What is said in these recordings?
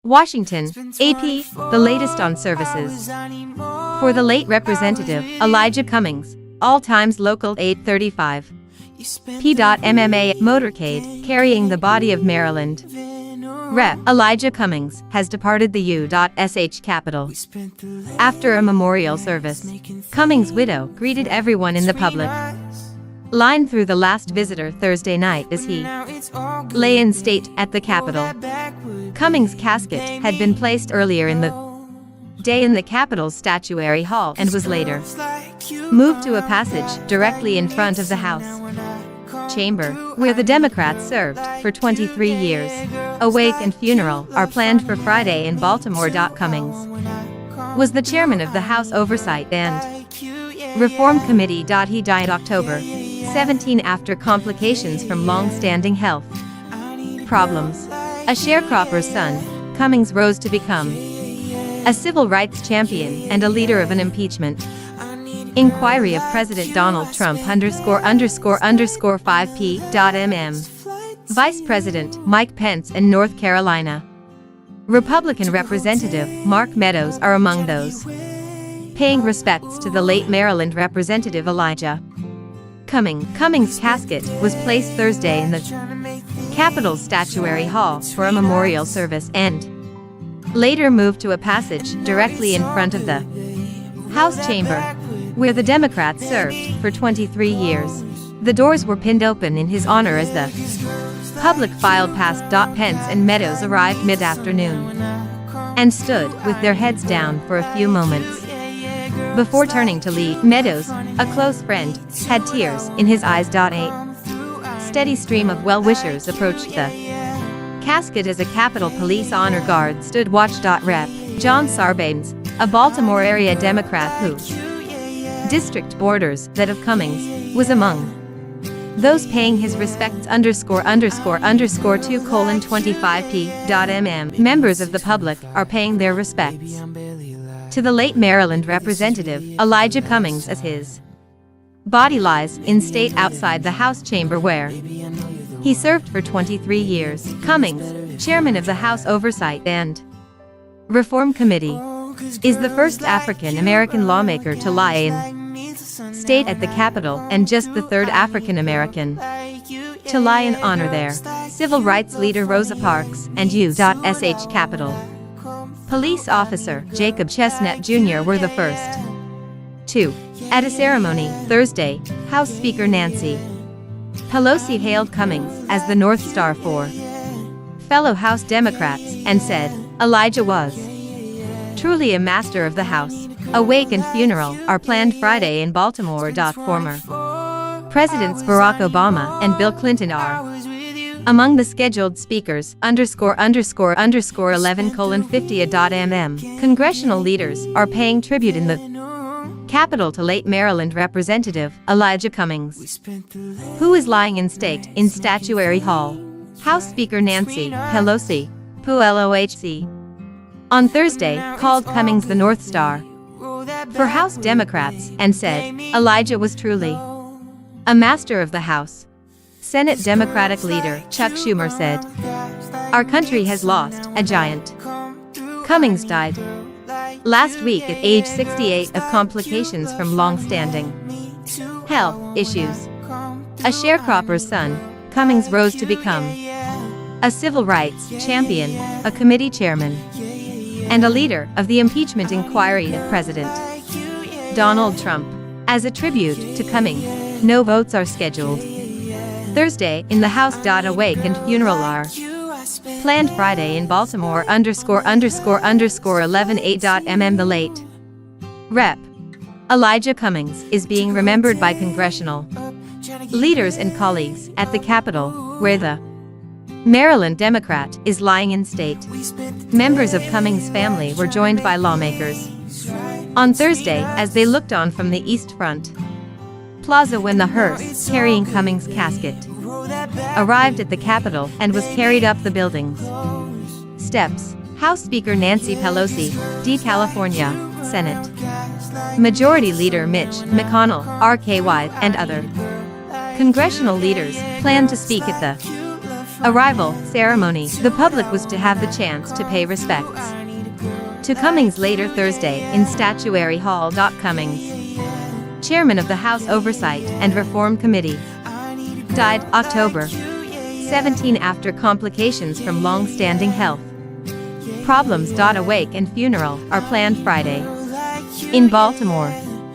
Washington, AP, the latest on services. For the late Representative Elijah Cummings, all times local 835. p.m.A. motorcade carrying the body of Maryland. Rep. Elijah Cummings has departed the U.S. Capitol. After a memorial service, Cummings' widow greeted everyone in the public line through the last visitor Thursday night as he lay in state at the Capitol. Cummings' casket had been placed earlier in the day in the Capitol's statuary hall and was later moved to a passage directly in front of the House chamber, where the Democrats served for 23 years. A wake and funeral are planned for Friday in Baltimore. Cummings was the chairman of the House Oversight and Reform Committee. He died October 17 after complications from long-standing health problems. A sharecropper's son, Cummings rose to become a civil rights champion and a leader of an impeachment inquiry of President Donald Trump __5 p.m. Vice President Mike Pence and North Carolina Republican Representative Mark Meadows are among those paying respects to the late Maryland Representative Elijah Cummings. Cummings' casket was placed Thursday in the Capitol's statuary hall for a memorial service and later moved to a passage directly in front of the House chamber, where the Democrats served for 23 years. The doors were pinned open in his honor as the public filed past. Pence and Meadows arrived mid-afternoon and stood with their heads down for a few moments before turning to leave. Meadows, a close friend, had tears in his eyes. A steady stream of well-wishers approached the casket as a Capitol Police Honor Guard stood watch. Rep. John Sarbanes, a Baltimore area Democrat who district borders that of Cummings, was among those paying his respects __2:25 p.m. Members of the public are paying their respects to the late Maryland Representative Elijah Cummings as his body lies in state outside the House chamber where he served for 23 years. Cummings, chairman of the House Oversight and Reform Committee, is the first African American lawmaker to lie in state at the Capitol and just the third African American to lie in honor there. Civil rights leader Rosa Parks and U.S. Capitol police officer Jacob Chestnut Jr. were the first two. At a ceremony Thursday, House Speaker Nancy Pelosi hailed Cummings as the North Star for fellow House Democrats and said Elijah was truly a master of the House. A wake and funeral are planned Friday in Baltimore. Former Presidents Barack Obama and Bill Clinton are among the scheduled speakers _11:50 Congressional leaders are paying tribute in the Capitol to late Maryland Representative Elijah Cummings, who is lying in state in Statuary Hall. House Speaker Nancy Pelosi, PULOHC, on Thursday called Cummings the North Star for House Democrats and said Elijah was truly a master of the House. Senate Democratic leader Chuck Schumer said, "Our country has lost a giant." Cummings died last week at age 68 of complications from long-standing health issues. A sharecropper's son, Cummings rose to become a civil rights champion, a committee chairman, and a leader of the impeachment inquiry of President Donald Trump. As a tribute to Cummings, no votes are scheduled Thursday in the House. A wake and funeral are planned Friday in Baltimore _11:8 The late Rep. Elijah Cummings is being remembered by congressional leaders and colleagues at the Capitol, where the Maryland Democrat is lying in state. Members of Cummings' family were joined by lawmakers on Thursday as they looked on from the East Front Plaza when the hearse carrying Cummings' casket arrived at the Capitol and was carried up the building's steps. House Speaker Nancy Pelosi, D. California, Senate Majority Leader Mitch McConnell, RKY, and other congressional leaders plan to speak at the Arrival ceremony. The public was to have the chance to pay respects to Cummings later Thursday in Statuary Hall. Cummings, chairman of the House Oversight and Reform Committee, died October 17 after complications from long-standing health problems. A wake and funeral are planned Friday. In Baltimore,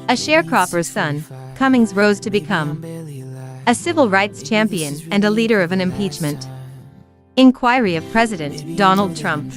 a sharecropper's son, Cummings rose to become a civil rights champion and a leader of an impeachment inquiry of President Donald Trump.